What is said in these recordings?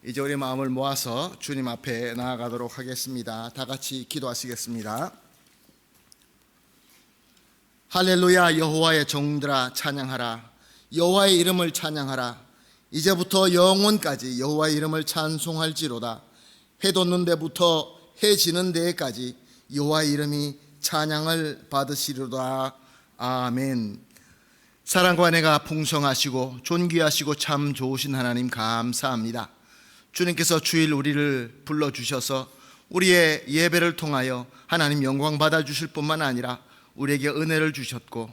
이제 우리 마음을 모아서 주님 앞에 나아가도록 하겠습니다. 다 같이 기도하시겠습니다. 할렐루야. 여호와의 종들아 찬양하라. 여호와의 이름을 찬양하라. 이제부터 영원까지 여호와의 이름을 찬송할지로다. 해 돋는 데부터 해 지는 데까지 여호와의 이름이 찬양을 받으시리로다. 아멘. 사랑과 은혜가 풍성하시고 존귀하시고 참 좋으신 하나님 감사합니다. 주님께서 주일 우리를 불러주셔서 우리의 예배를 통하여 하나님 영광 받아주실 뿐만 아니라 우리에게 은혜를 주셨고,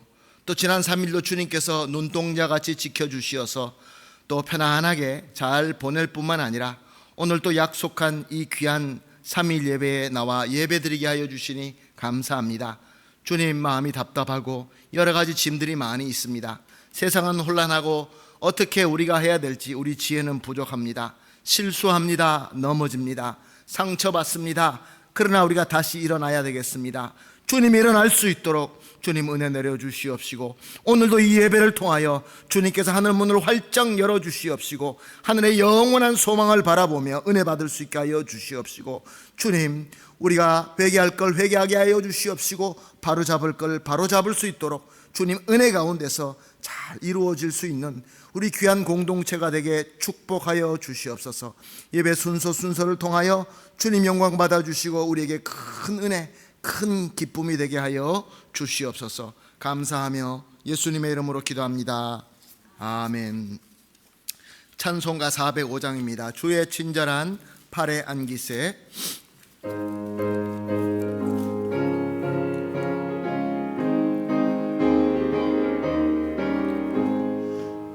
또 지난 3일도 주님께서 눈동자같이 지켜주시어서 또 편안하게 잘 보낼 뿐만 아니라 오늘 또 약속한 이 귀한 3일 예배에 나와 예배드리게 하여 주시니 감사합니다. 주님, 마음이 답답하고 여러 가지 짐들이 많이 있습니다. 세상은 혼란하고 어떻게 우리가 해야 될지 우리 지혜는 부족합니다. 실수합니다. 넘어집니다. 상처받습니다. 그러나 우리가 다시 일어나야 되겠습니다. 주님이 일어날 수 있도록 주님 은혜 내려주시옵시고, 오늘도 이 예배를 통하여 주님께서 하늘 문을 활짝 열어주시옵시고 하늘의 영원한 소망을 바라보며 은혜 받을 수 있게 하여 주시옵시고, 주님, 우리가 회개할 걸 회개하게 하여 주시옵시고 바로잡을 걸 바로잡을 수 있도록 주님 은혜 가운데서 잘 이루어질 수 있는 우리 귀한 공동체가 되게 축복하여 주시옵소서. 예배 순서를 통하여 주님 영광 받아주시고 우리에게 큰 은혜, 큰 기쁨이 되게 하여 주시옵소서. 감사하며 예수님의 이름으로 기도합니다. 아멘. 찬송가 405장입니다. 주의 친절한 팔에 안기세.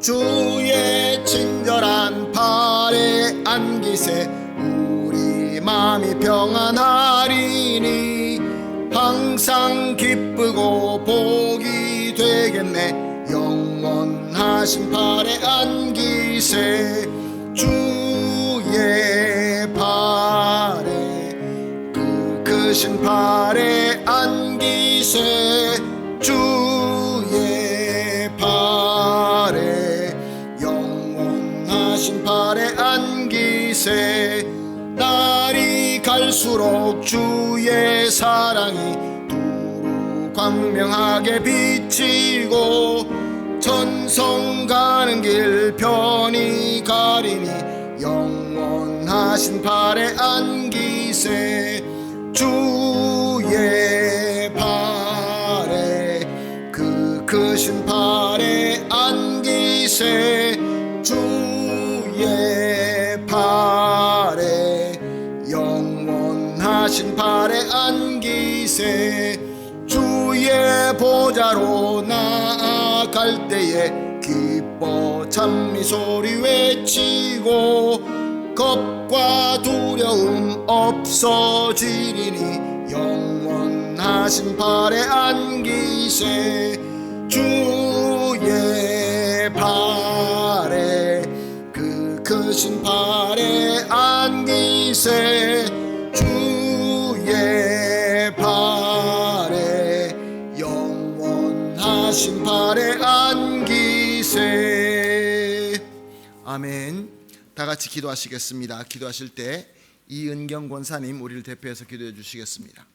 주의 친절한 팔에 안기세. 우리 마음이 평안하리니 항상 기쁘고 복이 되겠네. 영원하신 팔에 안기세. 주의 팔에, 그 크신 팔에 안기세. 주의 팔에, 영원하신 팔에 안기세. 날이 갈수록 주의 사랑이 두루 광명하게 비치고 천성 가는 길 편히 가리니 영원하신 팔에 안기세. 주의 팔에, 그 크신 팔에 안기세. 주의 팔에, 영원하신 팔에 안기세. 주의 보좌로 나아갈 때에 기뻐 찬미 소리 외치고 겁과 두려움 없어지리니 영원하신 팔에 안기세. 주의 팔에, 그 크신 팔에 안기세. 주의 팔에, 영원하신 팔에 안기세. 아멘. 다 같이 기도하시겠습니다. 기도하실 때 이은경 권사님 우리를 대표해서 기도해 주시겠습니다.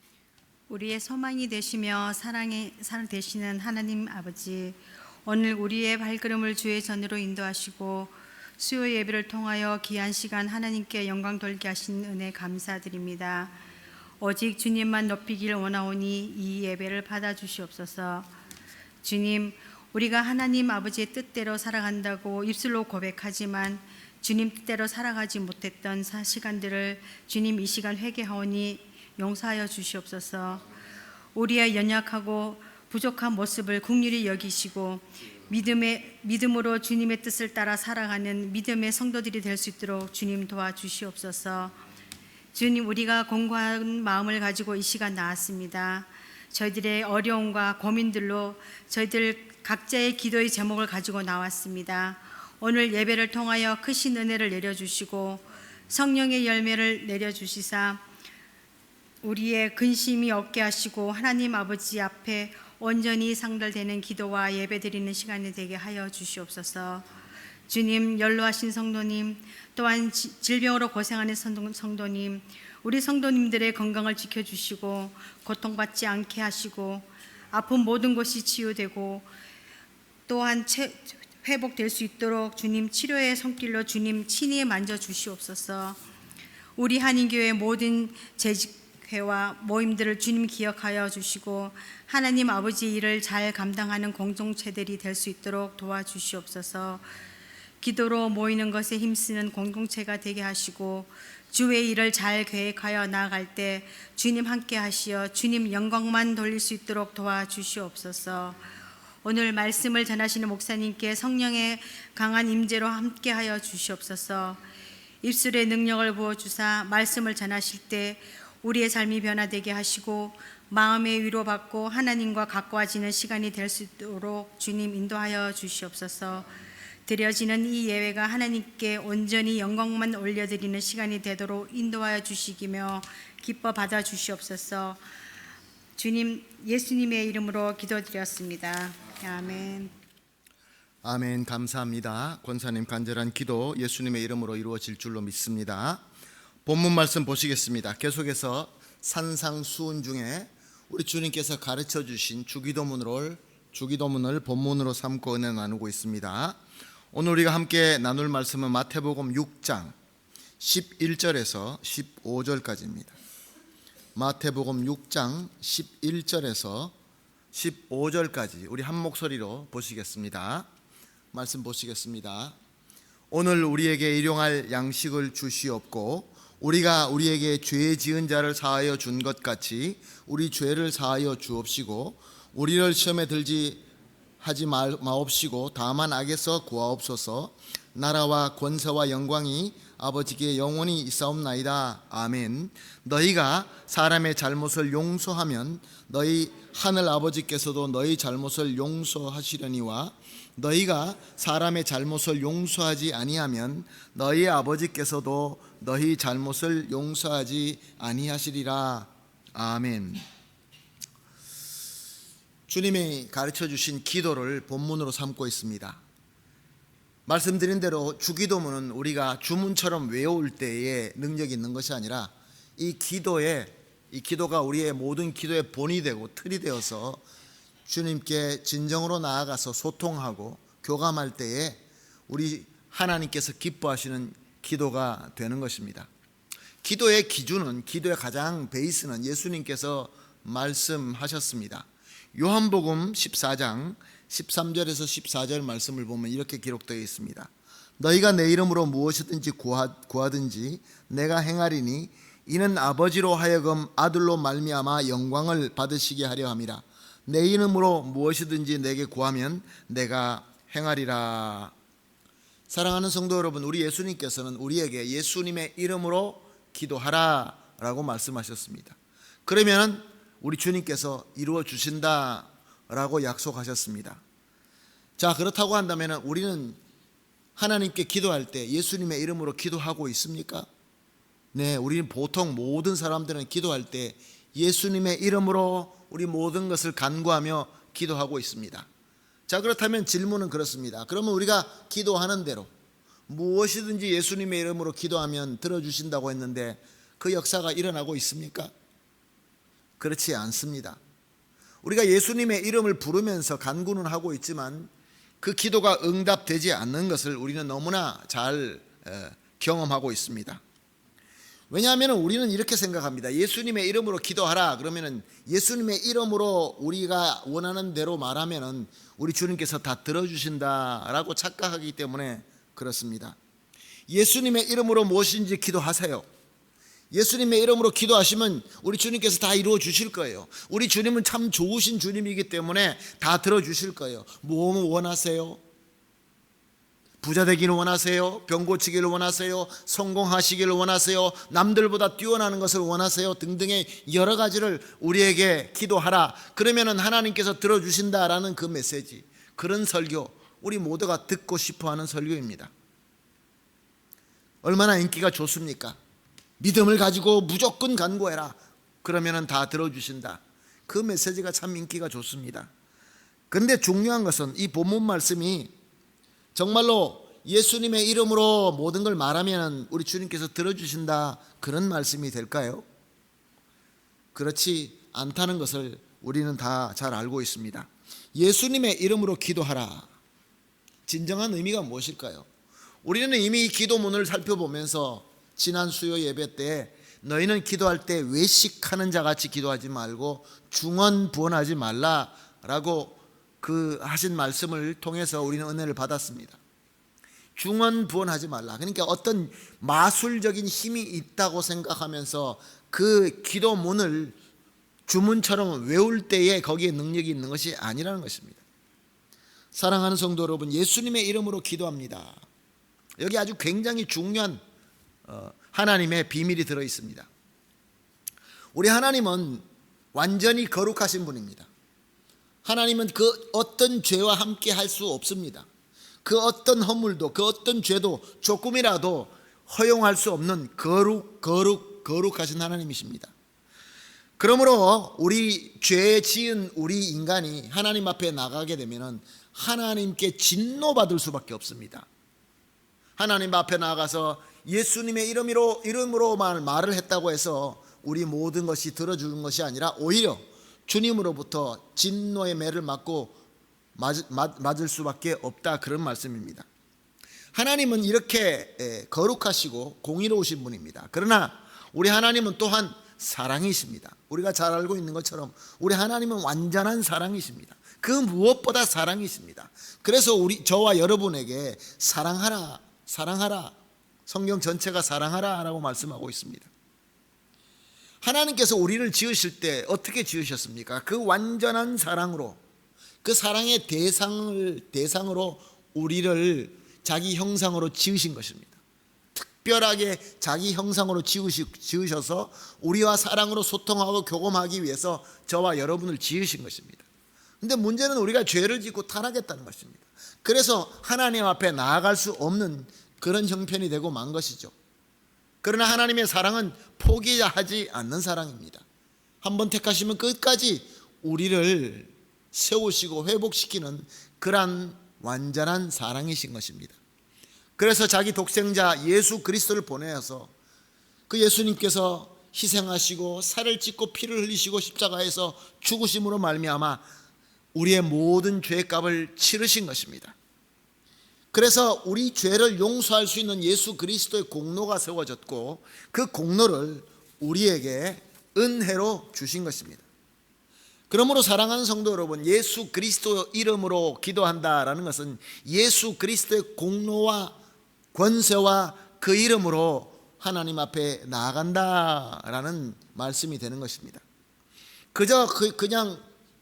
우리의 소망이 되시며 사랑이 되시는 하나님 아버지, 오늘 우리의 발걸음을 주의 전으로 인도하시고 수요 예배를 통하여 귀한 시간 하나님께 영광 돌게 하신 은혜 감사드립니다. 오직 주님만 높이길 원하오니 이 예배를 받아주시옵소서. 주님, 우리가 하나님 아버지의 뜻대로 살아간다고 입술로 고백하지만 주님 뜻대로 살아가지 못했던 시간들을 주님 이 시간 회개하오니 용서하여 주시옵소서. 우리의 연약하고 부족한 모습을 긍휼히 여기시고 믿음으로 주님의 뜻을 따라 살아가는 믿음의 성도들이 될 수 있도록 주님 도와주시옵소서. 주님, 우리가 공고한 마음을 가지고 이 시간 나왔습니다. 저희들의 어려움과 고민들로 저희들 각자의 기도의 제목을 가지고 나왔습니다. 오늘 예배를 통하여 크신 은혜를 내려주시고 성령의 열매를 내려주시사 우리의 근심이 없게 하시고 하나님 아버지 앞에 온전히 상달되는 기도와 예배드리는 시간이 되게 하여 주시옵소서. 주님, 연로하신 성도님, 또한 질병으로 고생하는 성도님, 우리 성도님들의 건강을 지켜주시고 고통받지 않게 하시고 아픈 모든 것이 치유되고 또한 회복될 수 있도록 주님 치료의 손길로 주님 친히 만져주시옵소서. 우리 한인교회 모든 재직회와 모임들을 주님 기억하여 주시고 하나님 아버지 일을 잘 감당하는 공동체들이 될 수 있도록 도와주시옵소서. 기도로 모이는 것에 힘쓰는 공동체가 되게 하시고 주의 일을 잘 계획하여 나아갈 때 주님 함께 하시어 주님 영광만 돌릴 수 있도록 도와주시옵소서. 오늘 말씀을 전하시는 목사님께 성령의 강한 임재로 함께하여 주시옵소서. 입술의 능력을 부어주사 말씀을 전하실 때 우리의 삶이 변화되게 하시고 마음의 위로받고 하나님과 가까워지는 시간이 될 수 있도록 주님 인도하여 주시옵소서. 드려지는 이 예배가 하나님께 온전히 영광만 올려드리는 시간이 되도록 인도하여 주시기며 기뻐 받아 주시옵소서. 주님, 예수님의 이름으로 기도드렸습니다. 아멘. 아멘. 감사합니다. 권사님 간절한 기도 예수님의 이름으로 이루어질 줄로 믿습니다. 본문 말씀 보시겠습니다. 계속해서 산상수훈 중에 우리 주님께서 가르쳐 주신 주기도문을 본문으로 삼고 은혜 나누고 있습니다. 오늘 우리가 함께 나눌 말씀은 마태복음 6장 11절에서 15절까지입니다. 마태복음 6장 11절에서 15절까지 우리 한 목소리로 보시겠습니다. 말씀 보시겠습니다. 오늘 우리에게 일용할 양식을 주시옵고 우리가 우리에게 죄 지은 자를 사하여 준 것 같이 우리 죄를 사하여 주옵시고 우리를 시험에 들지 하지 마옵시고 다만 악에서 구하옵소서. 나라와 권세와 영광이 아버지께 영원히 있사옵나이다. 아멘. 너희가 사람의 잘못을 용서하면 너희 하늘 아버지께서도 너희 잘못을 용서하시려니와 너희가 사람의 잘못을 용서하지 아니하면 너희 아버지께서도 너희 잘못을 용서하지 아니하시리라. 아멘. 주님이 가르쳐 주신 기도를 본문으로 삼고 있습니다. 말씀드린 대로 주기도문은 우리가 주문처럼 외울 때에 능력이 있는 것이 아니라 이 기도가 우리의 모든 기도의 본이 되고 틀이 되어서 주님께 진정으로 나아가서 소통하고 교감할 때에 우리 하나님께서 기뻐하시는 기도가 되는 것입니다. 기도의 기준은, 기도의 가장 베이스는 예수님께서 말씀하셨습니다. 요한복음 14장 13절에서 14절 말씀을 보면 이렇게 기록되어 있습니다. 너희가 내 이름으로 무엇이든지 구하든지 내가 행하리니 이는 아버지로 하여금 아들로 말미암아 영광을 받으시게 하려 함이라. 내 이름으로 무엇이든지 내게 구하면 내가 행하리라. 사랑하는 성도 여러분, 우리 예수님께서는 우리에게 예수님의 이름으로 기도하라 라고 말씀하셨습니다. 그러면 우리 주님께서 이루어 주신다라고 약속하셨습니다. 자, 그렇다고 한다면 우리는 하나님께 기도할 때 예수님의 이름으로 기도하고 있습니까? 네, 우리는 보통 모든 사람들은 기도할 때 예수님의 이름으로 우리 모든 것을 간구하며 기도하고 있습니다. 자, 그렇다면 질문은 그렇습니다. 그러면 우리가 기도하는 대로 무엇이든지 예수님의 이름으로 기도하면 들어주신다고 했는데 그 역사가 일어나고 있습니까? 그렇지 않습니다. 우리가 예수님의 이름을 부르면서 간구는 하고 있지만 그 기도가 응답되지 않는 것을 우리는 너무나 잘 경험하고 있습니다. 왜냐하면 우리는 이렇게 생각합니다. 예수님의 이름으로 기도하라 그러면 예수님의 이름으로 우리가 원하는 대로 말하면 우리 주님께서 다 들어주신다라고 착각하기 때문에 그렇습니다. 예수님의 이름으로 무엇인지 기도하세요. 예수님의 이름으로 기도하시면 우리 주님께서 다 이루어 주실 거예요. 우리 주님은 참 좋으신 주님이기 때문에 다 들어주실 거예요. 뭐 원하세요? 부자 되기를 원하세요? 병 고치기를 원하세요? 성공하시기를 원하세요? 남들보다 뛰어나는 것을 원하세요? 등등의 여러 가지를 우리에게 기도하라. 그러면 하나님께서 들어주신다라는 그 메시지, 그런 설교, 우리 모두가 듣고 싶어하는 설교입니다. 얼마나 인기가 좋습니까? 믿음을 가지고 무조건 간구해라. 그러면 다 들어주신다. 그 메시지가 참 인기가 좋습니다. 그런데 중요한 것은 이 본문 말씀이 정말로 예수님의 이름으로 모든 걸 말하면 우리 주님께서 들어주신다, 그런 말씀이 될까요? 그렇지 않다는 것을 우리는 다 잘 알고 있습니다. 예수님의 이름으로 기도하라, 진정한 의미가 무엇일까요? 우리는 이미 이 기도문을 살펴보면서 지난 수요 예배 때 너희는 기도할 때 외식하는 자같이 기도하지 말고 중언부언하지 말라라고 그 하신 말씀을 통해서 우리는 은혜를 받았습니다. 중언부언하지 말라, 그러니까 어떤 마술적인 힘이 있다고 생각하면서 그 기도문을 주문처럼 외울 때에 거기에 능력이 있는 것이 아니라는 것입니다. 사랑하는 성도 여러분, 예수님의 이름으로 기도합니다. 여기 아주 굉장히 중요한 하나님의 비밀이 들어 있습니다. 우리 하나님은 완전히 거룩하신 분입니다. 하나님은 그 어떤 죄와 함께 할 수 없습니다. 그 어떤 허물도, 그 어떤 죄도 조금이라도 허용할 수 없는 거룩하신 하나님이십니다. 그러므로 우리 죄 지은 우리 인간이 하나님 앞에 나가게 되면 하나님께 진노받을 수밖에 없습니다. 하나님 앞에 나가서 예수님의 이름으로만 말을 했다고 해서 우리 모든 것이 들어주는 것이 아니라 오히려 주님으로부터 진노의 매를 맞고 맞을 수밖에 없다, 그런 말씀입니다. 하나님은 이렇게 거룩하시고 공의로우신 분입니다. 그러나 우리 하나님은 또한 사랑이십니다. 우리가 잘 알고 있는 것처럼 우리 하나님은 완전한 사랑이십니다. 그 무엇보다 사랑이십니다. 그래서 저와 여러분에게 사랑하라, 성경 전체가 사랑하라 라고 말씀하고 있습니다. 하나님께서 우리를 지으실 때 어떻게 지으셨습니까? 그 완전한 사랑으로, 그 사랑의 대상으로 우리를 자기 형상으로 지으신 것입니다. 특별하게 자기 형상으로 지으셔서 우리와 사랑으로 소통하고 교감하기 위해서 저와 여러분을 지으신 것입니다. 근데 문제는 우리가 죄를 짓고 타락했다는 것입니다. 그래서 하나님 앞에 나아갈 수 없는 그런 형편이 되고 만 것이죠. 그러나 하나님의 사랑은 포기하지 않는 사랑입니다. 한번 택하시면 끝까지 우리를 세우시고 회복시키는 그러한 완전한 사랑이신 것입니다. 그래서 자기 독생자 예수 그리스도를 보내어서 그 예수님께서 희생하시고 살을 찢고 피를 흘리시고 십자가에서 죽으심으로 말미암아 우리의 모든 죄값을 치르신 것입니다. 그래서 우리 죄를 용서할 수 있는 예수 그리스도의 공로가 세워졌고 그 공로를 우리에게 은혜로 주신 것입니다. 그러므로 사랑하는 성도 여러분, 예수 그리스도 이름으로 기도한다라는 것은 예수 그리스도의 공로와 권세와 그 이름으로 하나님 앞에 나아간다라는 말씀이 되는 것입니다. 그저 그냥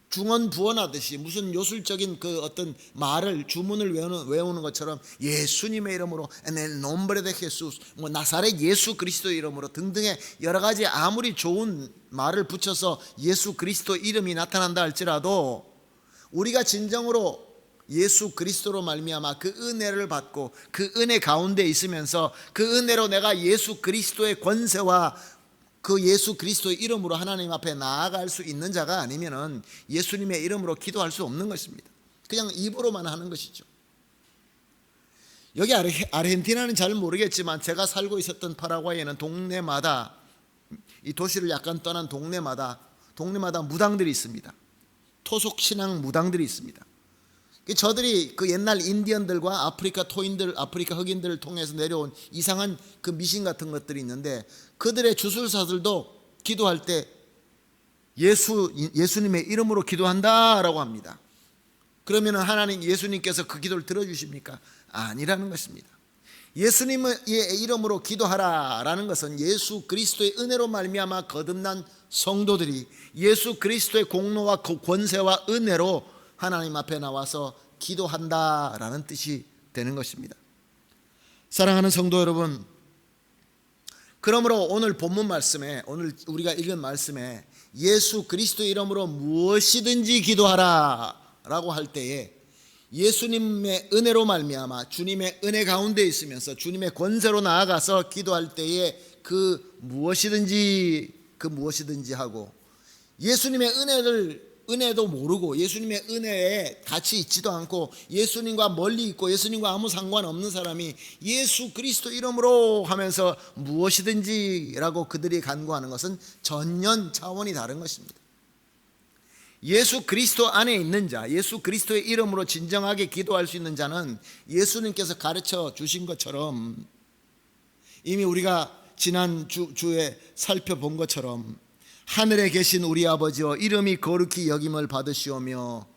중언부언하듯이 무슨 요술적인 그 어떤 말을 주문을 외우는 것처럼 예수님의 이름으로 엘 nombre de Jesús, 나사렛 예수 그리스도 이름으로 등등의 여러 가지 아무리 좋은 말을 붙여서 예수 그리스도 이름이 나타난다 할지라도 우리가 진정으로 예수 그리스도로 말미암아 그 은혜를 받고 그 은혜 가운데 있으면서 그 은혜로 내가 예수 그리스도의 권세와 그 예수 그리스도의 이름으로 하나님 앞에 나아갈 수 있는 자가 아니면은 예수님의 이름으로 기도할 수 없는 것입니다. 그냥 입으로만 하는 것이죠. 여기 아르헨티나는 잘 모르겠지만 제가 살고 있었던 파라과이에는 동네마다, 이 도시를 약간 떠난 동네마다 무당들이 있습니다. 토속 신앙 무당들이 있습니다. 저들이 그 옛날 인디언들과 아프리카 토인들, 아프리카 흑인들을 통해서 내려온 이상한 그 미신 같은 것들이 있는데 그들의 주술사들도 기도할 때 예수님의 이름으로 기도한다라고 합니다. 그러면 예수님께서 그 기도를 들어주십니까? 아니라는 것입니다. 예수님의 이름으로 기도하라라는 것은 예수 그리스도의 은혜로 말미암아 거듭난 성도들이 예수 그리스도의 공로와 권세와 은혜로 하나님 앞에 나와서 기도한다라는 뜻이 되는 것입니다. 사랑하는 성도 여러분, 그러므로 오늘 본문 말씀에, 오늘 우리가 읽은 말씀에 예수 그리스도 이름으로 무엇이든지 기도하라 라고 할 때에 예수님의 은혜로 말미암아 주님의 은혜 가운데 있으면서 주님의 권세로 나아가서 기도할 때에 그 무엇이든지 하고 예수님의 은혜를 은혜도 모르고 예수님의 은혜에 같이 있지도 않고 예수님과 멀리 있고 예수님과 아무 상관없는 사람이 예수 그리스도 이름으로 하면서 무엇이든지라고 그들이 간구하는 것은 전혀 차원이 다른 것입니다. 예수 그리스도 안에 있는 자, 예수 그리스도의 이름으로 진정하게 기도할 수 있는 자는 예수님께서 가르쳐 주신 것처럼 이미 우리가 지난 주에 살펴본 것처럼 하늘에 계신 우리 아버지여 이름이 거룩히 여김을 받으시오며,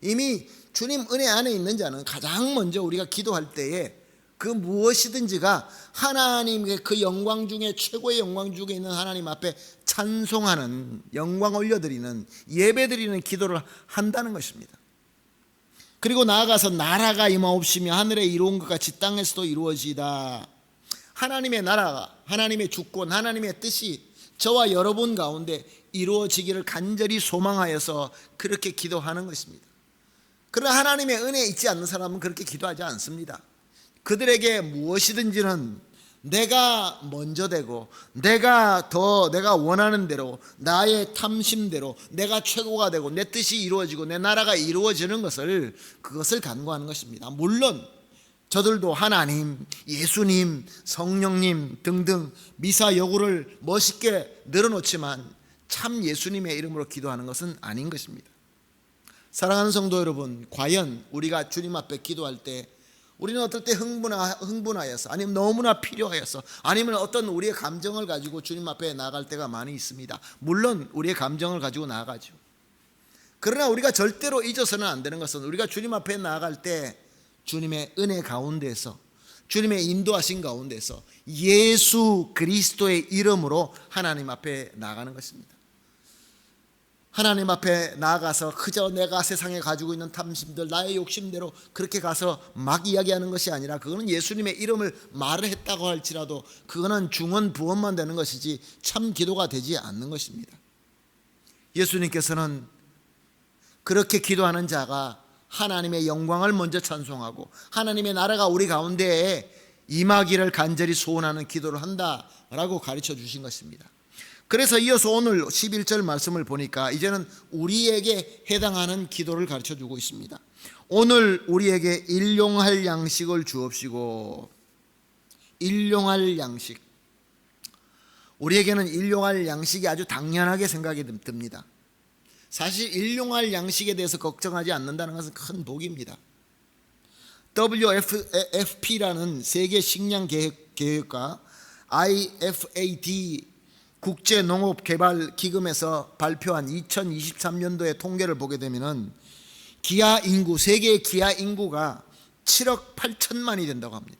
이미 주님 은혜 안에 있는 자는 가장 먼저 우리가 기도할 때에 그 무엇이든지가 하나님의 그 영광 중에 최고의 영광 중에 있는 하나님 앞에 찬송하는, 영광 올려드리는, 예배드리는 기도를 한다는 것입니다. 그리고 나아가서 나라가 임하옵시며 하늘에 이루은 것 같이 땅에서도 이루어지이다. 하나님의 나라가, 하나님의 주권, 하나님의 뜻이 저와 여러분 가운데 이루어지기를 간절히 소망하여서 그렇게 기도하는 것입니다. 그러나 하나님의 은혜에 있지 않는 사람은 그렇게 기도하지 않습니다. 그들에게 무엇이든지는 내가 먼저 되고 내가 원하는 대로, 나의 탐심대로 내가 최고가 되고 내 뜻이 이루어지고 내 나라가 이루어지는 그것을 간구하는 것입니다. 물론 저들도 하나님, 예수님, 성령님 등등 미사 여구를 멋있게 늘어놓지만 참 예수님의 이름으로 기도하는 것은 아닌 것입니다. 사랑하는 성도 여러분, 과연 우리가 주님 앞에 기도할 때 우리는 어떨 때 흥분하여서, 아니면 너무나 필요하여서, 아니면 어떤 우리의 감정을 가지고 주님 앞에 나아갈 때가 많이 있습니다. 물론 우리의 감정을 가지고 나아가죠. 그러나 우리가 절대로 잊어서는 안 되는 것은 우리가 주님 앞에 나아갈 때 주님의 은혜 가운데서, 주님의 인도하신 가운데서 예수 그리스도의 이름으로 하나님 앞에 나아가는 것입니다. 하나님 앞에 나아가서 그저 내가 세상에 가지고 있는 탐심들, 나의 욕심대로 그렇게 가서 막 이야기하는 것이 아니라, 그거는 예수님의 이름을 말을 했다고 할지라도 그거는 중언 부언만 되는 것이지 참 기도가 되지 않는 것입니다. 예수님께서는 그렇게 기도하는 자가 하나님의 영광을 먼저 찬송하고 하나님의 나라가 우리 가운데에 임하기를 간절히 소원하는 기도를 한다라고 가르쳐 주신 것입니다. 그래서 이어서 오늘 11절 말씀을 보니까 이제는 우리에게 해당하는 기도를 가르쳐 주고 있습니다. 오늘 우리에게 일용할 양식을 주옵시고. 일용할 양식, 우리에게는 일용할 양식이 아주 당연하게 생각이 듭니다. 사실 일용할 양식에 대해서 걱정하지 않는다는 것은 큰 복입니다. WFP라는 세계 식량 계획과 IFAD 국제농업개발기금에서 발표한 2023년도의 통계를 보게 되면 기아 인구, 세계의 기아 인구가 7억 8천만이 된다고 합니다.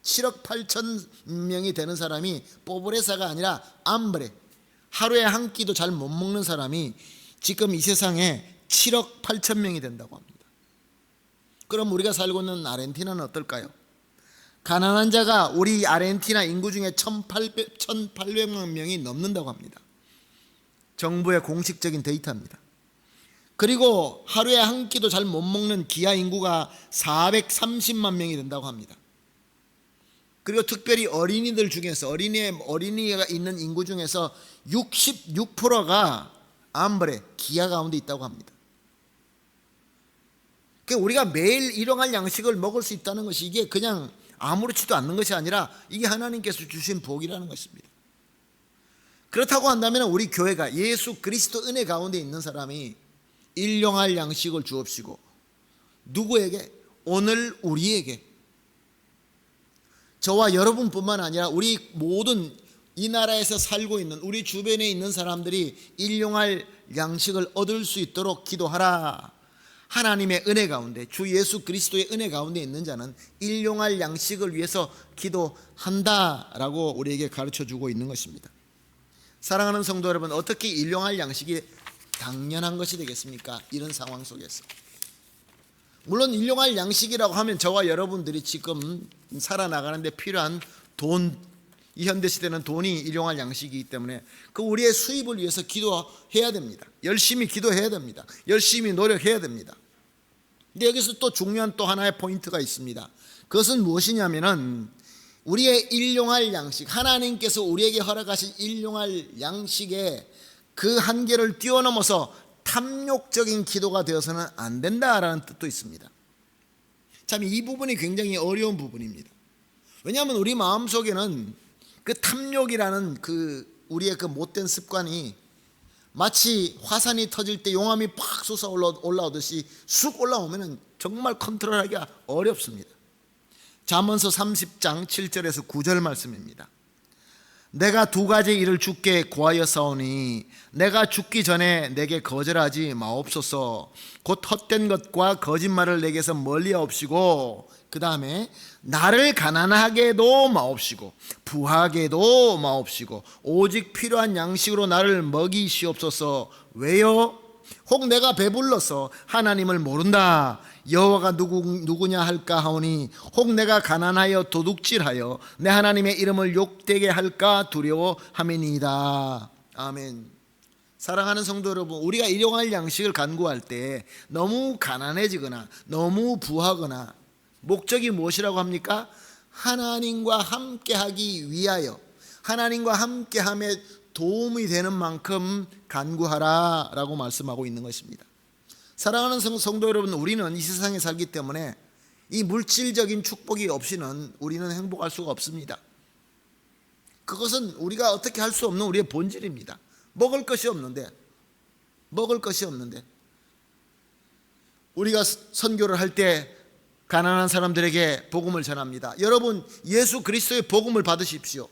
7억 8천 명이 되는 사람이, 포브레사가 아니라 암브레, 하루에 한 끼도 잘 못 먹는 사람이 지금 이 세상에 7억 8천 명이 된다고 합니다. 그럼 우리가 살고 있는 아르헨티나는 어떨까요? 가난한 자가 우리 아르헨티나 인구 중에 1,800만 명이 넘는다고 합니다. 정부의 공식적인 데이터입니다. 그리고 하루에 한 끼도 잘 못 먹는 기아 인구가 430만 명이 된다고 합니다. 그리고 특별히 어린이들 중에서, 어린이가 있는 인구 중에서 66%가 암브레, 기아 가운데 있다고 합니다. 그러니까 우리가 매일 일용할 양식을 먹을 수 있다는 것이 이게 그냥 아무렇지도 않는 것이 아니라 이게 하나님께서 주신 복이라는 것입니다. 그렇다고 한다면 우리 교회가 예수 그리스도 은혜 가운데 있는 사람이 일용할 양식을 주옵시고, 누구에게? 오늘 우리에게, 저와 여러분뿐만 아니라 우리 모든 이 나라에서 살고 있는 우리 주변에 있는 사람들이 일용할 양식을 얻을 수 있도록 기도하라. 하나님의 은혜 가운데, 주 예수 그리스도의 은혜 가운데 있는 자는 일용할 양식을 위해서 기도한다라고 우리에게 가르쳐주고 있는 것입니다. 사랑하는 성도 여러분, 어떻게 일용할 양식이 당연한 것이 되겠습니까? 이런 상황 속에서. 물론 일용할 양식이라고 하면 저와 여러분들이 지금 살아나가는데 필요한 돈, 이 현대시대는 돈이 일용할 양식이기 때문에 그 우리의 수입을 위해서 기도해야 됩니다. 열심히 기도해야 됩니다. 열심히 노력해야 됩니다. 근데 여기서 또 중요한 또 하나의 포인트가 있습니다. 그것은 무엇이냐면은 우리의 일용할 양식, 하나님께서 우리에게 허락하신 일용할 양식의 그 한계를 뛰어넘어서 탐욕적인 기도가 되어서는 안 된다라는 뜻도 있습니다. 참 이 부분이 굉장히 어려운 부분입니다. 왜냐하면 우리 마음속에는 그 탐욕이라는 그 우리의 그 못된 습관이 마치 화산이 터질 때 용암이 팍 솟아 올라오듯이 쑥 올라오면 정말 컨트롤하기가 어렵습니다. 잠언서 30장 7절에서 9절 말씀입니다. 내가 두 가지 일을 주께 구하였사오니 내가 죽기 전에 내게 거절하지 마옵소서. 곧 헛된 것과 거짓말을 내게서 멀리 하옵시고, 그 다음에 나를 가난하게도 마옵시고 부하게도 마옵시고 오직 필요한 양식으로 나를 먹이시옵소서. 왜요? 혹 내가 배불러서 하나님을 모른다, 여호와가 누구냐 할까 하오니, 혹 내가 가난하여 도둑질하여 내 하나님의 이름을 욕되게 할까 두려워함이니이다. 아멘. 사랑하는 성도 여러분, 우리가 일용할 양식을 간구할 때 너무 가난해지거나 너무 부하거나 목적이 무엇이라고 합니까? 하나님과 함께하기 위하여, 하나님과 함께함에 도움이 되는 만큼 간구하라 라고 말씀하고 있는 것입니다. 사랑하는 성도 여러분, 우리는 이 세상에 살기 때문에 이 물질적인 축복이 없이는 우리는 행복할 수가 없습니다. 그것은 우리가 어떻게 할 수 없는 우리의 본질입니다. 먹을 것이 없는데 우리가 선교를 할 때 가난한 사람들에게 복음을 전합니다. 여러분, 예수 그리스도의 복음을 받으십시오.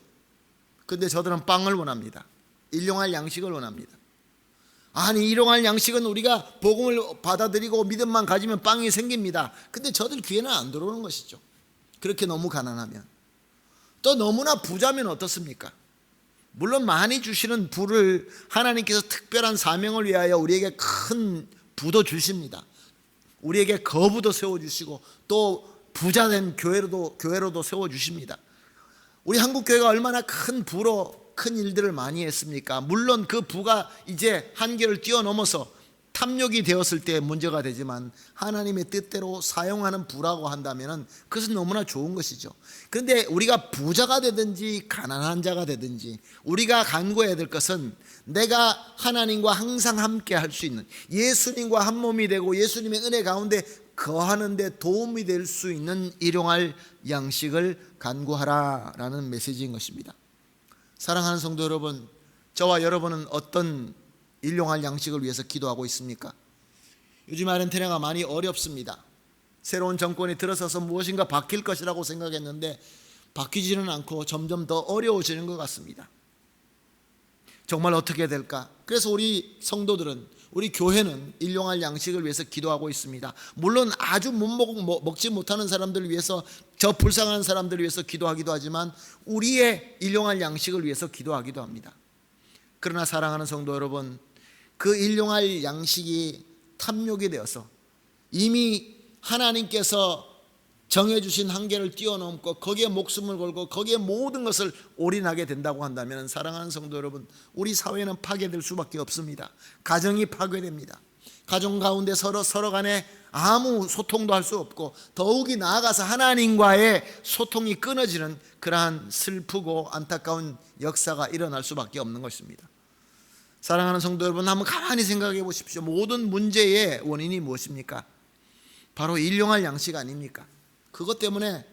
근데 저들은 빵을 원합니다. 일용할 양식을 원합니다. 아니, 일용할 양식은 우리가 복음을 받아들이고 믿음만 가지면 빵이 생깁니다. 근데 저들 귀에는 안 들어오는 것이죠. 그렇게 너무 가난하면. 또 너무나 부자면 어떻습니까? 물론 많이 주시는 부를 하나님께서 특별한 사명을 위하여 우리에게 큰 부도 주십니다. 우리에게 거부도 세워주시고 또 부자된 교회로도 세워주십니다. 우리 한국교회가 얼마나 큰 부로 큰 일들을 많이 했습니까? 물론 그 부가 이제 한계를 뛰어넘어서 탐욕이 되었을 때 문제가 되지만 하나님의 뜻대로 사용하는 부라고 한다면 그것은 너무나 좋은 것이죠. 그런데 우리가 부자가 되든지 가난한 자가 되든지 우리가 간구해야 될 것은 내가 하나님과 항상 함께 할 수 있는, 예수님과 한 몸이 되고 예수님의 은혜 가운데 거하는 데 도움이 될 수 있는 일용할 양식을 간구하라라는 메시지인 것입니다. 사랑하는 성도 여러분, 저와 여러분은 어떤 일용할 양식을 위해서 기도하고 있습니까? 요즘 아르헨티나가 많이 어렵습니다. 새로운 정권이 들어서서 무엇인가 바뀔 것이라고 생각했는데 바뀌지는 않고 점점 더 어려워지는 것 같습니다. 정말 어떻게 해야 될까? 그래서 우리 성도들은, 우리 교회는 일용할 양식을 위해서 기도하고 있습니다. 물론 아주 먹지 못하는 사람들을 위해서, 저 불쌍한 사람들을 위해서 기도하기도 하지만 우리의 일용할 양식을 위해서 기도하기도 합니다. 그러나 사랑하는 성도 여러분, 그 일용할 양식이 탐욕이 되어서 이미 하나님께서 정해주신 한계를 뛰어넘고 거기에 목숨을 걸고 거기에 모든 것을 올인하게 된다고 한다면, 사랑하는 성도 여러분, 우리 사회는 파괴될 수밖에 없습니다. 가정이 파괴됩니다. 가정 가운데 서로 간에 아무 소통도 할 수 없고 더욱이 나아가서 하나님과의 소통이 끊어지는 그러한 슬프고 안타까운 역사가 일어날 수밖에 없는 것입니다. 사랑하는 성도 여러분, 한번 가만히 생각해 보십시오. 모든 문제의 원인이 무엇입니까? 바로 일용할 양식 아닙니까? 그것 때문에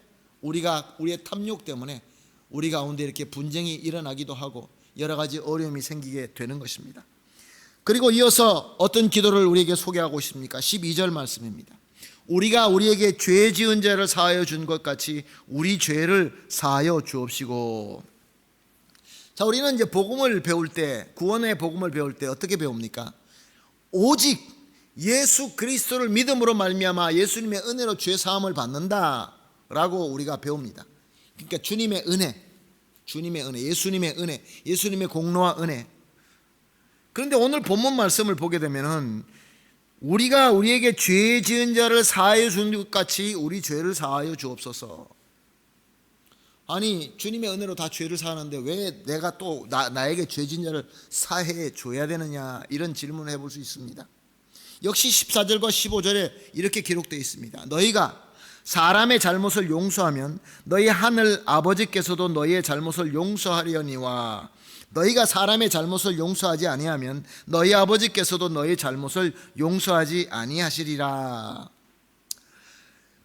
우리의 탐욕 때문에 우리 가운데 이렇게 분쟁이 일어나기도 하고 여러 가지 어려움이 생기게 되는 것입니다. 그리고 이어서 어떤 기도를 우리에게 소개하고 있습니까? 12절 말씀입니다. 우리가 우리에게 죄 지은 자를 사하여 준 것 같이 우리 죄를 사하여 주옵시고. 자, 우리는 이제 복음을 배울 때, 구원의 복음을 배울 때 어떻게 배웁니까? 오직 예수 그리스도를 믿음으로 말미암아 예수님의 은혜로 죄 사함을 받는다라고 우리가 배웁니다. 그러니까 주님의 은혜, 예수님의 은혜, 예수님의 공로와 은혜. 그런데 오늘 본문 말씀을 보게 되면은 우리가 우리에게 죄 지은 자를 사하여 준 것 같이 우리 죄를 사하여 주옵소서. 아니, 주님의 은혜로 다 죄를 사하는데 왜 내가 또 나에게 죄 지은 자를 사해 줘야 되느냐, 이런 질문을 해볼 수 있습니다. 역시 14절과 15절에 이렇게 기록되어 있습니다. 너희가 사람의 잘못을 용서하면 너희 하늘 아버지께서도 너희의 잘못을 용서하려니와 너희가 사람의 잘못을 용서하지 아니하면 너희 아버지께서도 너희 잘못을 용서하지 아니하시리라.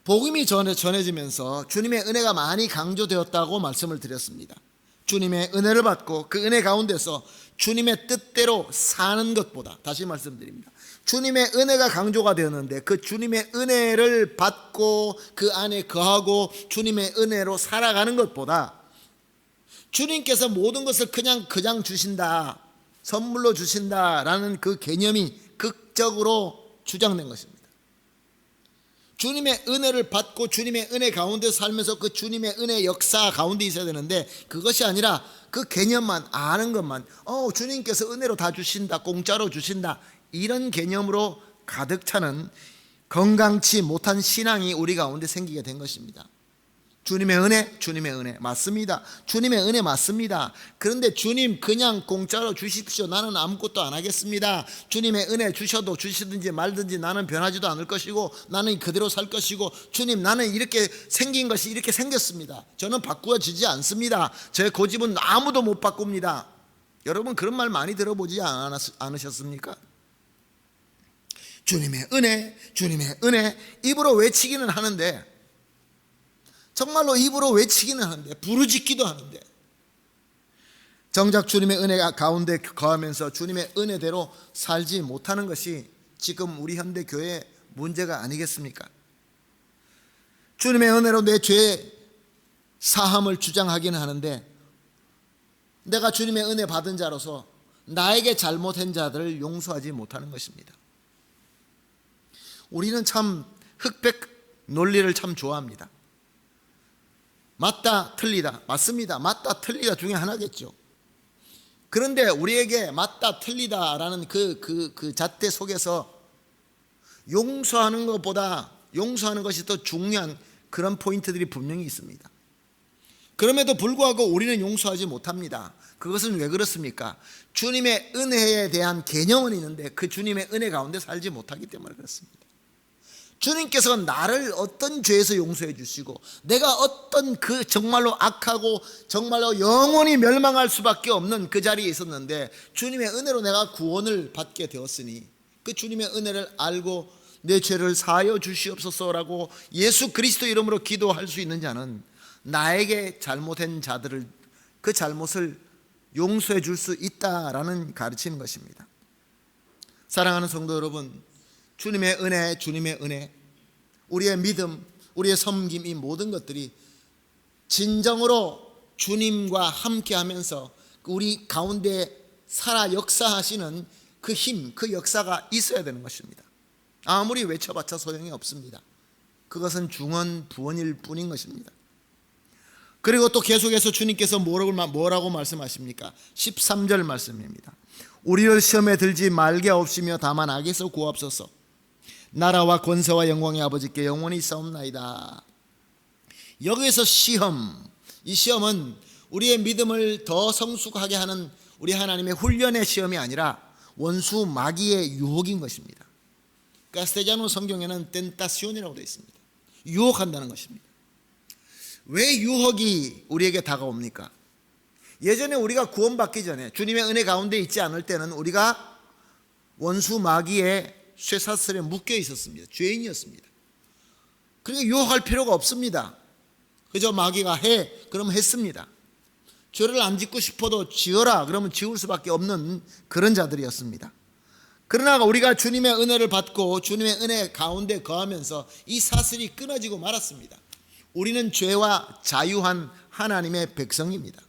복음이 전해지면서 주님의 은혜가 많이 강조되었다고 말씀을 드렸습니다. 주님의 은혜를 받고 그 은혜 가운데서 주님의 뜻대로 사는 것보다, 다시 말씀드립니다, 주님의 은혜가 강조가 되었는데 그 주님의 은혜를 받고 그 안에 거하고 주님의 은혜로 살아가는 것보다 주님께서 모든 것을 그냥 주신다, 선물로 주신다라는 그 개념이 극적으로 주장된 것입니다. 주님의 은혜를 받고 주님의 은혜 가운데 살면서 그 주님의 은혜 역사 가운데 있어야 되는데, 그것이 아니라 그 개념만 아는 것만, 주님께서 은혜로 다 주신다, 공짜로 주신다, 이런 개념으로 가득 차는 건강치 못한 신앙이 우리 가운데 생기게 된 것입니다. 주님의 은혜 맞습니다. 주님의 은혜 맞습니다. 그런데 주님 그냥 공짜로 주십시오, 나는 아무것도 안 하겠습니다, 주님의 은혜 주셔도 주시든지 말든지 나는 변하지도 않을 것이고 나는 그대로 살 것이고, 주님 나는 이렇게 생긴 것이 이렇게 생겼습니다, 저는 바꾸어지지 않습니다, 제 고집은 아무도 못 바꿉니다. 여러분 그런 말 많이 들어보지 않으셨습니까? 주님의 은혜 입으로 외치기는 하는데, 정말로 입으로 외치기는 하는데, 부르짖기도 하는데, 정작 주님의 은혜 가운데 거하면서 주님의 은혜대로 살지 못하는 것이 지금 우리 현대 교회의 문제가 아니겠습니까? 주님의 은혜로 내 죄 사함을 주장하기는 하는데, 내가 주님의 은혜 받은 자로서 나에게 잘못한 자들을 용서하지 못하는 것입니다. 우리는 참 흑백 논리를 참 좋아합니다. 맞다 틀리다, 맞습니다, 맞다 틀리다 중에 하나겠죠. 그런데 우리에게 맞다 틀리다라는 그 잣대 속에서 용서하는 것보다 용서하는 것이 더 중요한 그런 포인트들이 분명히 있습니다. 그럼에도 불구하고 우리는 용서하지 못합니다. 그것은 왜 그렇습니까? 주님의 은혜에 대한 개념은 있는데 그 주님의 은혜 가운데 살지 못하기 때문에 그렇습니다. 주님께서 나를 어떤 죄에서 용서해 주시고, 내가 어떤 그 정말로 악하고 정말로 영원히 멸망할 수밖에 없는 그 자리에 있었는데 주님의 은혜로 내가 구원을 받게 되었으니, 그 주님의 은혜를 알고 내 죄를 사하여 주시옵소서라고 예수 그리스도 이름으로 기도할 수 있는 자는 나에게 잘못한 자들을, 그 잘못을 용서해 줄 수 있다라는 가르치는 것입니다. 사랑하는 성도 여러분, 주님의 은혜, 우리의 믿음, 우리의 섬김, 이 모든 것들이 진정으로 주님과 함께 하면서 우리 가운데 살아 역사하시는 그 힘, 그 역사가 있어야 되는 것입니다. 아무리 외쳐봤자 소용이 없습니다. 그것은 중언부언일 뿐인 것입니다. 그리고 또 계속해서 주님께서 뭐라고 말씀하십니까? 13절 말씀입니다. 우리를 시험에 들지 말게 하옵시며 다만 악에서 구하옵소서. 나라와 권세와 영광의 아버지께 영원히 싸움나이다. 여기서 이 시험은 우리의 믿음을 더 성숙하게 하는 우리 하나님의 훈련의 시험이 아니라 원수 마귀의 유혹인 것입니다. 카스텔자노 성경에는 텐타시온이라고 되어 있습니다. 유혹한다는 것입니다. 왜 유혹이 우리에게 다가옵니까? 예전에 우리가 구원받기 전에 주님의 은혜 가운데 있지 않을 때는 우리가 원수 마귀의 쇠사슬에 묶여 있었습니다. 죄인이었습니다. 그러니까 유혹할 필요가 없습니다. 그저 마귀가 해, 그러면 했습니다. 죄를 안 짓고 싶어도 지어라, 그러면 지을 수밖에 없는 그런 자들이었습니다. 그러나 우리가 주님의 은혜를 받고 주님의 은혜 가운데 거하면서 이 사슬이 끊어지고 말았습니다. 우리는 죄와 자유한 하나님의 백성입니다.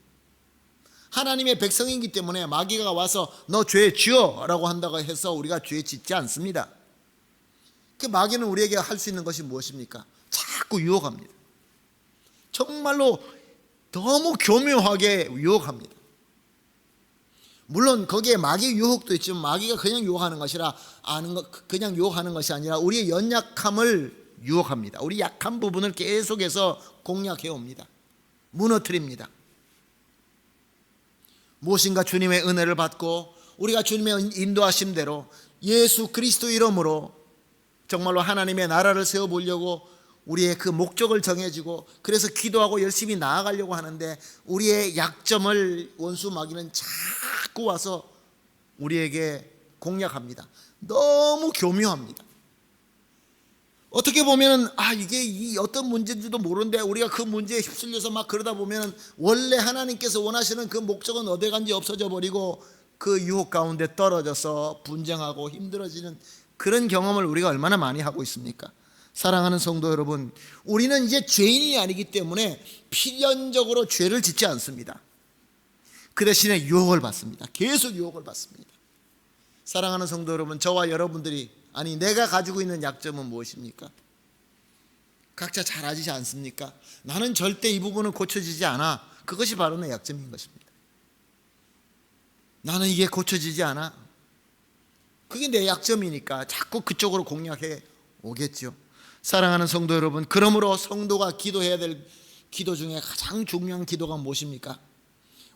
하나님의 백성이기 때문에 마귀가 와서 너 죄 지어 라고 한다고 해서 우리가 죄 짓지 않습니다. 그 마귀는 우리에게 할 수 있는 것이 무엇입니까? 자꾸 유혹합니다. 정말로 너무 교묘하게 유혹합니다. 물론 거기에 마귀 유혹도 있지만 마귀가 그냥 유혹하는 것이 아니라 우리의 연약함을 유혹합니다. 우리 약한 부분을 계속해서 공략해 옵니다. 무너뜨립니다. 무엇인가 주님의 은혜를 받고 우리가 주님의 인도하심대로 예수 그리스도 이름으로 정말로 하나님의 나라를 세워보려고 우리의 그 목적을 정해주고 그래서 기도하고 열심히 나아가려고 하는데 우리의 약점을 원수 마귀는 자꾸 와서 우리에게 공략합니다. 너무 교묘합니다. 어떻게 보면은 이게 이 어떤 문제인지도 모르는데 우리가 그 문제에 휩쓸려서 막 그러다 보면은 원래 하나님께서 원하시는 그 목적은 어디 간지 없어져 버리고 그 유혹 가운데 떨어져서 분쟁하고 힘들어지는 그런 경험을 우리가 얼마나 많이 하고 있습니까? 사랑하는 성도 여러분, 우리는 이제 죄인이 아니기 때문에 필연적으로 죄를 짓지 않습니다. 그 대신에 유혹을 받습니다. 계속 유혹을 받습니다. 사랑하는 성도 여러분, 저와 여러분들이 내가 가지고 있는 약점은 무엇입니까? 각자 잘 아시지 않습니까? 나는 절대 이 부분은 고쳐지지 않아. 그것이 바로 내 약점인 것입니다. 나는 이게 고쳐지지 않아. 그게 내 약점이니까 자꾸 그쪽으로 공략해 오겠죠. 사랑하는 성도 여러분, 그러므로 성도가 기도해야 될 기도 중에 가장 중요한 기도가 무엇입니까?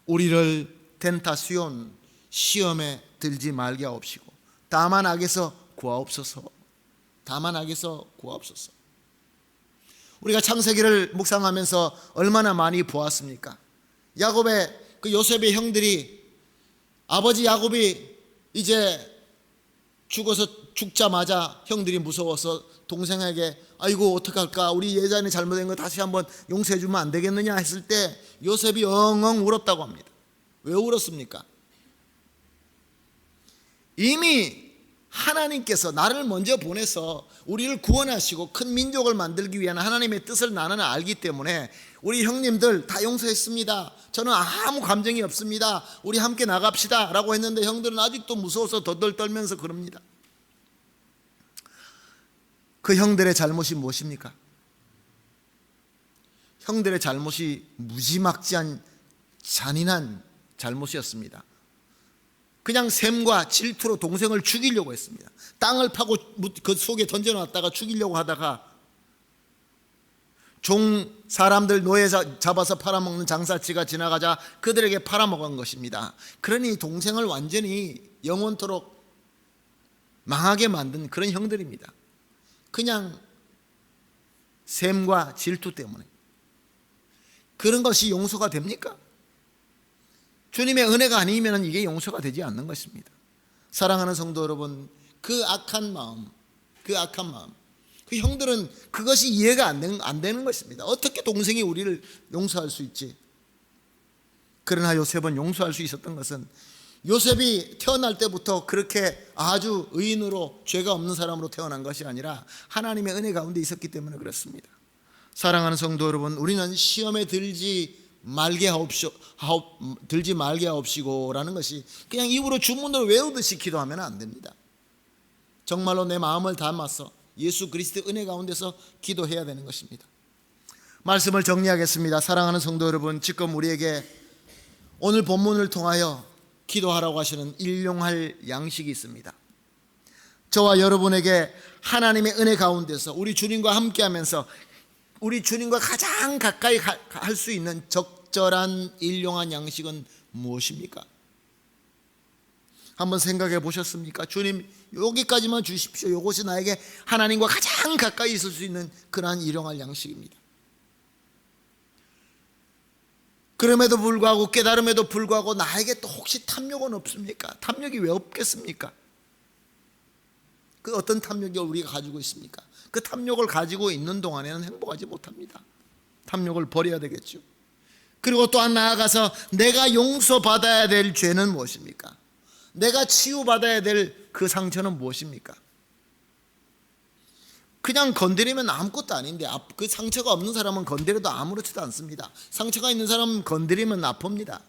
우리를 덴타시온, 시험에 들지 말게 하옵시고 다만 악에서 구하옵소서. 다만 악에서 구하옵소서. 우리가 창세기를 묵상하면서 얼마나 많이 보았습니까? 야곱의 그 요셉의 형들이 아버지 야곱이 이제 죽자마자 형들이 무서워서 동생에게 아이고 어떡할까, 우리 예전에 잘못된 거 다시 한번 용서해 주면 안 되겠느냐 했을 때 요셉이 엉엉 울었다고 합니다. 왜 울었습니까? 이미 하나님께서 나를 먼저 보내서 우리를 구원하시고 큰 민족을 만들기 위한 하나님의 뜻을 나는 알기 때문에 우리 형님들 다 용서했습니다. 저는 아무 감정이 없습니다. 우리 함께 나갑시다 라고 했는데 형들은 아직도 무서워서 덜덜 떨면서 그럽니다. 그 형들의 잘못이 무엇입니까? 형들의 잘못이 무지막지한 잔인한 잘못이었습니다. 그냥 샘과 질투로 동생을 죽이려고 했습니다. 땅을 파고 그 속에 던져놨다가 죽이려고 하다가 사람들 노예 잡아서 팔아먹는 장사치가 지나가자 그들에게 팔아먹은 것입니다. 그러니 동생을 완전히 영원토록 망하게 만든 그런 형들입니다. 그냥 샘과 질투 때문에. 그런 것이 용서가 됩니까? 주님의 은혜가 아니면 이게 용서가 되지 않는 것입니다. 사랑하는 성도 여러분, 그 악한 마음, 그 형들은 그것이 이해가 안 되는 것입니다. 어떻게 동생이 우리를 용서할 수 있지? 그러나 요셉은 용서할 수 있었던 것은 요셉이 태어날 때부터 그렇게 아주 의인으로 죄가 없는 사람으로 태어난 것이 아니라 하나님의 은혜 가운데 있었기 때문에 그렇습니다. 사랑하는 성도 여러분, 우리는 시험에 들지 말게 하옵시고 라는 것이 그냥 입으로 주문을 외우듯이 기도하면 안 됩니다. 정말로 내 마음을 담아서 예수 그리스도의 은혜 가운데서 기도해야 되는 것입니다. 말씀을 정리하겠습니다. 사랑하는 성도 여러분, 지금 우리에게 오늘 본문을 통하여 기도하라고 하시는 일용할 양식이 있습니다. 저와 여러분에게 하나님의 은혜 가운데서 우리 주님과 함께하면서 우리 주님과 가장 가까이 할 수 있는 적절한 일용한 양식은 무엇입니까? 한번 생각해 보셨습니까? 주님 여기까지만 주십시오. 이것이 나에게 하나님과 가장 가까이 있을 수 있는 그러한 일용할 양식입니다. 그럼에도 불구하고 깨달음에도 불구하고 나에게 또 혹시 탐욕은 없습니까? 탐욕이 왜 없겠습니까? 그 어떤 탐욕이 우리가 가지고 있습니까? 그 탐욕을 가지고 있는 동안에는 행복하지 못합니다. 탐욕을 버려야 되겠죠. 그리고 또한 나아가서 내가 용서받아야 될 죄는 무엇입니까? 내가 치유받아야 될 그 상처는 무엇입니까? 그냥 건드리면 아무것도 아닌데 그 상처가 없는 사람은 건드려도 아무렇지도 않습니다. 상처가 있는 사람은 건드리면 아픕니다.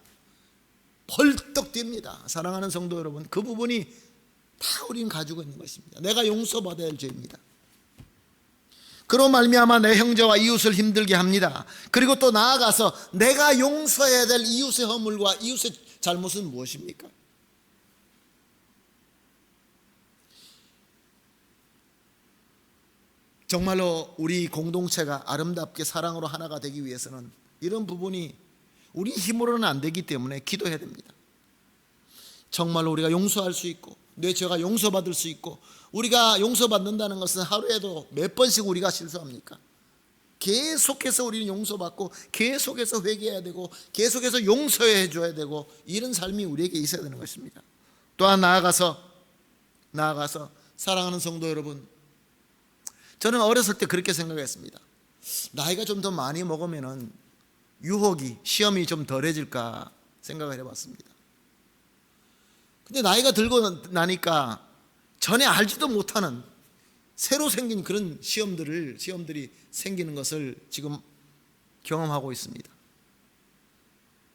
벌떡 뜁니다. 사랑하는 성도 여러분, 그 부분이 다 우리는 가지고 있는 것입니다. 내가 용서받아야 할 죄입니다. 그로 말미암아 내 형제와 이웃을 힘들게 합니다. 그리고 또 나아가서 내가 용서해야 될 이웃의 허물과 이웃의 잘못은 무엇입니까? 정말로 우리 공동체가 아름답게 사랑으로 하나가 되기 위해서는 이런 부분이 우리 힘으로는 안 되기 때문에 기도해야 됩니다. 정말로 우리가 용서할 수 있고 내 죄가 용서받을 수 있고, 우리가 용서받는다는 것은 하루에도 몇 번씩 우리가 실수합니까? 계속해서 우리는 용서받고 계속해서 회개해야 되고 계속해서 용서해 줘야 되고 이런 삶이 우리에게 있어야 되는 것입니다. 또한 나아가서 사랑하는 성도 여러분, 저는 어렸을 때 그렇게 생각했습니다. 나이가 좀 더 많이 먹으면은 유혹이, 시험이 좀 덜해질까 생각을 해봤습니다. 근데 나이가 들고 나니까 전에 알지도 못하는 새로 생긴 그런 시험들이 생기는 것을 지금 경험하고 있습니다.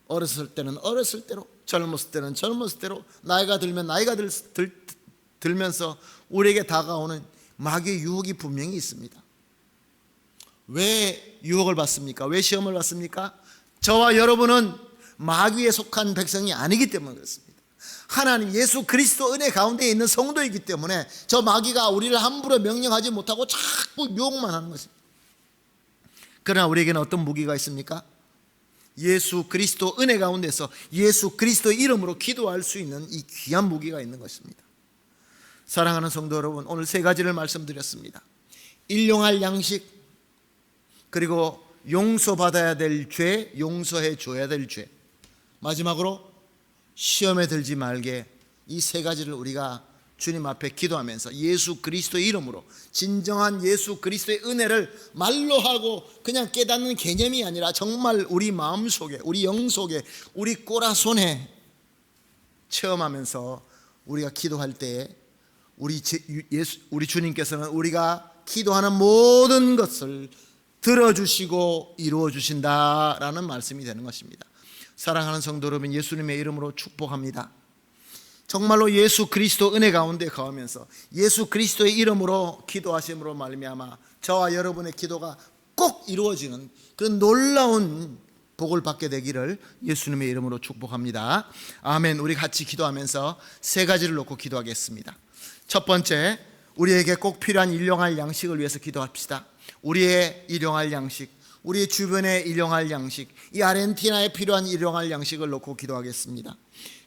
어렸을 때는 어렸을 대로, 젊었을 때는 젊었을 대로, 나이가 들면 나이가 들면서 우리에게 다가오는 마귀의 유혹이 분명히 있습니다. 왜 유혹을 받습니까? 왜 시험을 받습니까? 저와 여러분은 마귀에 속한 백성이 아니기 때문에 그렇습니다. 하나님 예수 그리스도 은혜 가운데 있는 성도이기 때문에 저 마귀가 우리를 함부로 명령하지 못하고 자꾸 유혹만 하는 것입니다. 그러나 우리에게는 어떤 무기가 있습니까? 예수 그리스도 은혜 가운데서 예수 그리스도의 이름으로 기도할 수 있는 이 귀한 무기가 있는 것입니다. 사랑하는 성도 여러분, 오늘 세 가지를 말씀드렸습니다. 일용할 양식, 그리고 용서받아야 될 죄, 용서해 줘야 될 죄, 마지막으로 시험에 들지 말게, 이 세 가지를 우리가 주님 앞에 기도하면서 예수 그리스도의 이름으로 진정한 예수 그리스도의 은혜를 말로 하고 그냥 깨닫는 개념이 아니라 정말 우리 마음속에, 우리 영속에, 우리 꼬라손에 체험하면서 우리가 기도할 때에 우리 주님께서는 우리가 기도하는 모든 것을 들어주시고 이루어 주신다라는 말씀이 되는 것입니다. 사랑하는 성도 여러분, 예수님의 이름으로 축복합니다. 정말로 예수 그리스도 은혜 가운데 거하면서 예수 그리스도의 이름으로 기도하심으로 말미암아 저와 여러분의 기도가 꼭 이루어지는 그런 놀라운 복을 받게 되기를 예수님의 이름으로 축복합니다. 아멘. 우리 같이 기도하면서 세 가지를 놓고 기도하겠습니다. 첫 번째, 우리에게 꼭 필요한 일용할 양식을 위해서 기도합시다. 우리의 일용할 양식, 우리 주변에 일용할 양식, 이 아르헨티나에 필요한 일용할 양식을 놓고 기도하겠습니다.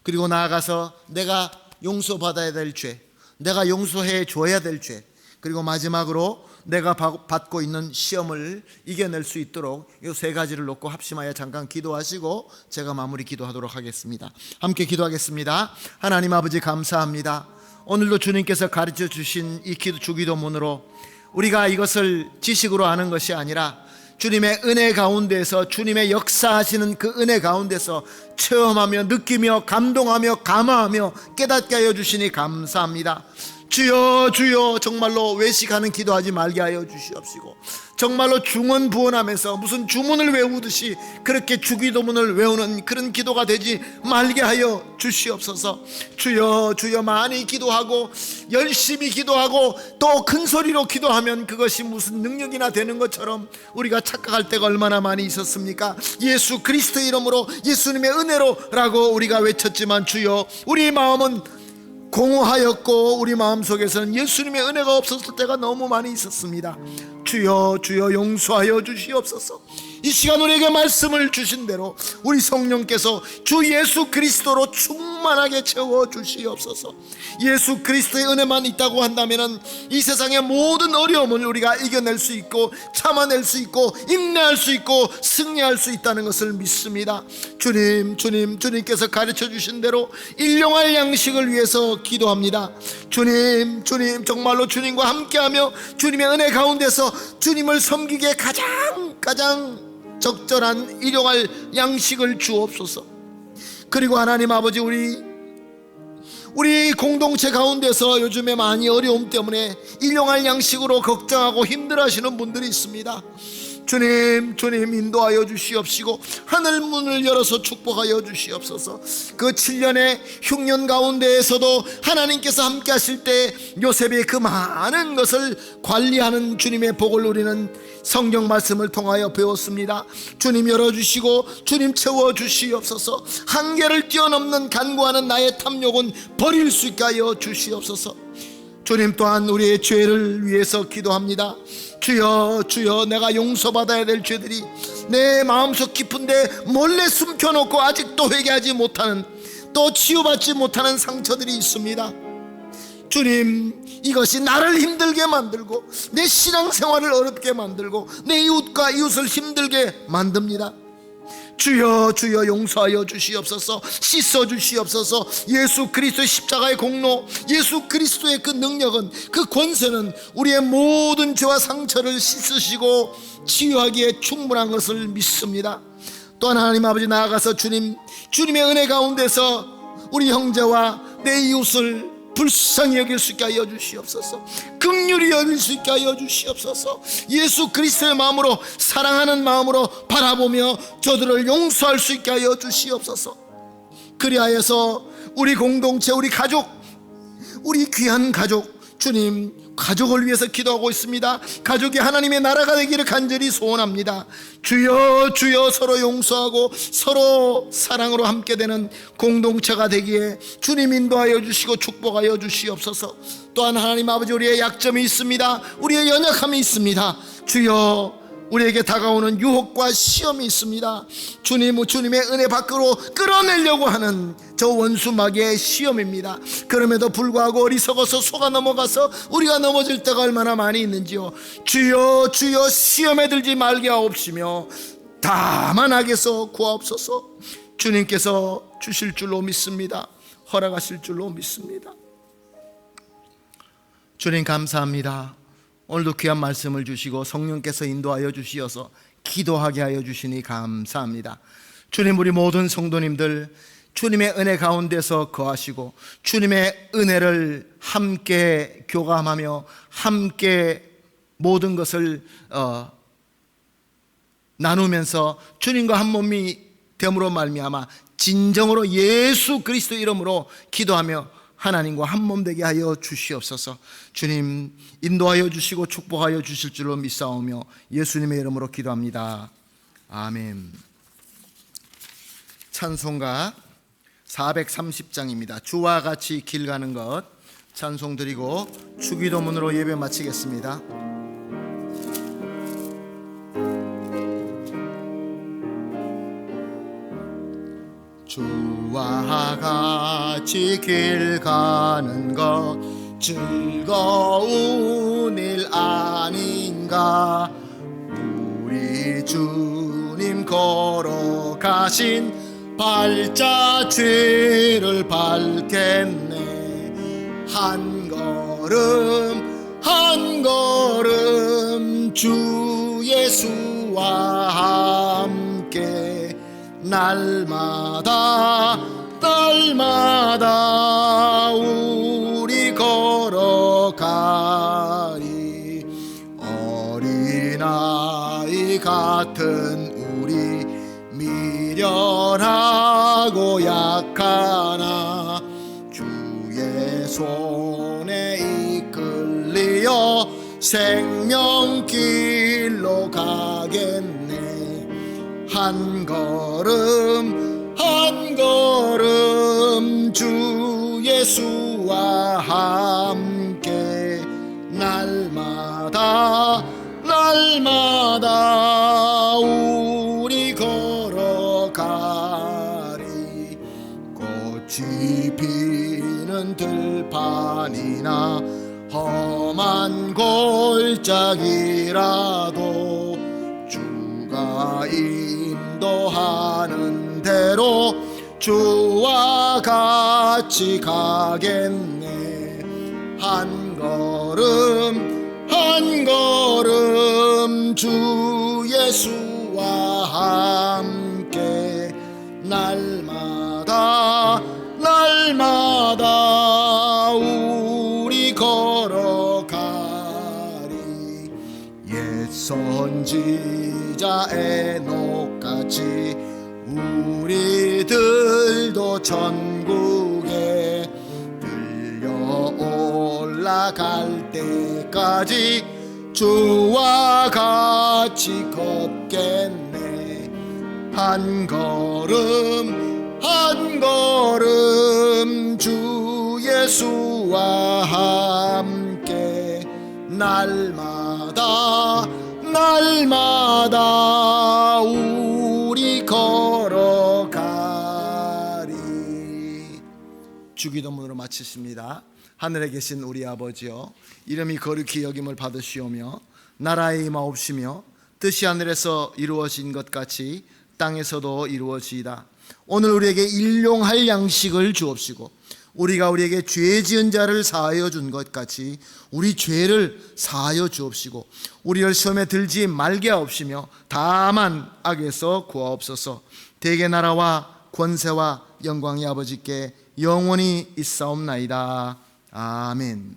그리고 나아가서 내가 용서받아야 될 죄, 내가 용서해 줘야 될 죄, 그리고 마지막으로 내가 받고 있는 시험을 이겨낼 수 있도록 이 세 가지를 놓고 합심하여 잠깐 기도하시고 제가 마무리 기도하도록 하겠습니다. 함께 기도하겠습니다. 하나님 아버지, 감사합니다. 오늘도 주님께서 가르쳐 주신 이 주기도문으로 우리가 이것을 지식으로 아는 것이 아니라 주님의 은혜 가운데서, 주님의 역사하시는 그 은혜 가운데서 체험하며 느끼며 감동하며 감화하며 깨닫게 하여 주시니 감사합니다. 주여 주여, 정말로 외식하는 기도하지 말게 하여 주시옵시고, 정말로 중언부언하면서 무슨 주문을 외우듯이 그렇게 주기도문을 외우는 그런 기도가 되지 말게 하여 주시옵소서. 주여 주여, 많이 기도하고 열심히 기도하고 또 큰 소리로 기도하면 그것이 무슨 능력이나 되는 것처럼 우리가 착각할 때가 얼마나 많이 있었습니까? 예수 그리스도의 이름으로, 예수님의 은혜로라고 우리가 외쳤지만 주여, 우리 마음은 공허하였고 우리 마음속에서는 예수님의 은혜가 없었을 때가 너무 많이 있었습니다. 주여 주여, 용서하여 주시옵소서. 이 시간 우리에게 말씀을 주신 대로 우리 성령께서 주 예수 그리스도로 충만하게 채워 주시옵소서. 예수 그리스도의 은혜만 있다고 한다면 이 세상의 모든 어려움을 우리가 이겨낼 수 있고 참아낼 수 있고 인내할 수 있고 승리할 수 있다는 것을 믿습니다. 주님께서 가르쳐 주신 대로 일용할 양식을 위해서 기도합니다. 주님, 정말로 주님과 함께하며 주님의 은혜 가운데서 주님을 섬기기에 가장 적절한 일용할 양식을 주옵소서. 그리고 하나님 아버지, 우리 공동체 가운데서 요즘에 많이 어려움 때문에 일용할 양식으로 걱정하고 힘들어하시는 분들이 있습니다. 주님 인도하여 주시옵시고 하늘 문을 열어서 축복하여 주시옵소서. 그 7년의 흉년 가운데에서도 하나님께서 함께 하실 때 요셉이 그 많은 것을 관리하는 주님의 복을 우리는 성경 말씀을 통하여 배웠습니다. 주님 열어주시고 주님 채워주시옵소서. 한계를 뛰어넘는 간구하는 나의 탐욕은 버릴 수 있게 하여 주시옵소서. 주님, 또한 우리의 죄를 위해서 기도합니다. 주여 내가 용서받아야 될 죄들이 내 마음속 깊은데 몰래 숨겨놓고 아직도 회개하지 못하는, 또 치유받지 못하는 상처들이 있습니다. 주님, 이것이 나를 힘들게 만들고 내 신앙생활을 어렵게 만들고 내 이웃과 이웃을 힘들게 만듭니다. 주여, 주여 용서하여 주시옵소서. 씻어 주시옵소서. 예수 그리스도의 십자가의 공로, 예수 그리스도의 그 능력은, 그 권세는 우리의 모든 죄와 상처를 씻으시고 치유하기에 충분한 것을 믿습니다. 또한 하나님 아버지, 나아가서 주님의 은혜 가운데서 우리 형제와 내 이웃을 불쌍히 여길 수 있게 하여 주시옵소서. 긍휼히 여길 수 있게 하여 주시옵소서. 예수 그리스도의 마음으로, 사랑하는 마음으로 바라보며 저들을 용서할 수 있게 하여 주시옵소서. 그리하여서 우리 공동체, 우리 가족, 우리 귀한 가족, 주님, 가족을 위해서 기도하고 있습니다. 가족이 하나님의 나라가 되기를 간절히 소원합니다. 주여, 주여, 서로 용서하고 서로 사랑으로 함께 되는 공동체가 되기에 주님 인도하여 주시고 축복하여 주시옵소서. 또한 하나님 아버지, 우리의 약점이 있습니다. 우리의 연약함이 있습니다. 주여, 우리에게 다가오는 유혹과 시험이 있습니다. 주님의 은혜 밖으로 끌어내려고 하는 저 원수 마귀의 시험입니다. 그럼에도 불구하고 어리석어서 속아 넘어가서 우리가 넘어질 때가 얼마나 많이 있는지요. 주여, 주여, 시험에 들지 말게 하옵시며 다만 악에서 구하옵소서. 주님께서 주실 줄로 믿습니다. 허락하실 줄로 믿습니다. 주님, 감사합니다. 오늘도 귀한 말씀을 주시고 성령께서 인도하여 주시어서 기도하게 하여 주시니 감사합니다. 주님, 우리 모든 성도님들 주님의 은혜 가운데서 거하시고 주님의 은혜를 함께 교감하며 함께 모든 것을 나누면서 주님과 한 몸이 됨으로 말미암아 진정으로 예수 그리스도 이름으로 기도하며 하나님과 한 몸 되게 하여 주시옵소서. 주님, 인도하여 주시고 축복하여 주실 줄로 믿사오며 예수님의 이름으로 기도합니다. 아멘. 찬송가 430장입니다. 주와 같이 길 가는 것 찬송 드리고 주기도문으로 예배 마치겠습니다. 주와 같이 길 가는 것 즐거운 일 아닌가. 우리 주님 걸어가신 발자 죄를 밟겠네. 한 걸음 한 걸음 주 예수와 함께 날마다 우리 걸어가리. 어린아이 같은 우리 미련하고 약하나 주의 손에 이끌리어 생명길로 가겠네. 한 걸음 한 걸음 주 예수와 함께 날마다 우리 걸어가리. 꽃이 피는 들판이나 험한 골짜기라도 주가 인도하는 대로 주와 같이 가겠네. 한 걸음 한 걸음 주 예수와 함께 날마다 우리 걸어가리. 옛 선지자 에녹같이 우리들도 천국에 들려 올라갈 때까지 주와 같이 걷겠네. 한 걸음 한 걸음 주 예수와 함께 날마다 우리 걸어가리. 주기도문으로 마치십니다. 하늘에 계신 우리 아버지여, 이름이 거룩히 여김을 받으시오며 나라에 임하옵시며 뜻이 하늘에서 이루어진 것 같이 땅에서도 이루어지이다. 오늘 우리에게 일용할 양식을 주옵시고 우리가 우리에게 죄 지은 자를 사하여 준 것 같이 우리 죄를 사하여 주옵시고 우리를 시험에 들지 말게 하옵시며 다만 악에서 구하옵소서. 대개 나라와 권세와 영광이 아버지께 영원히 있사옵나이다. 아멘.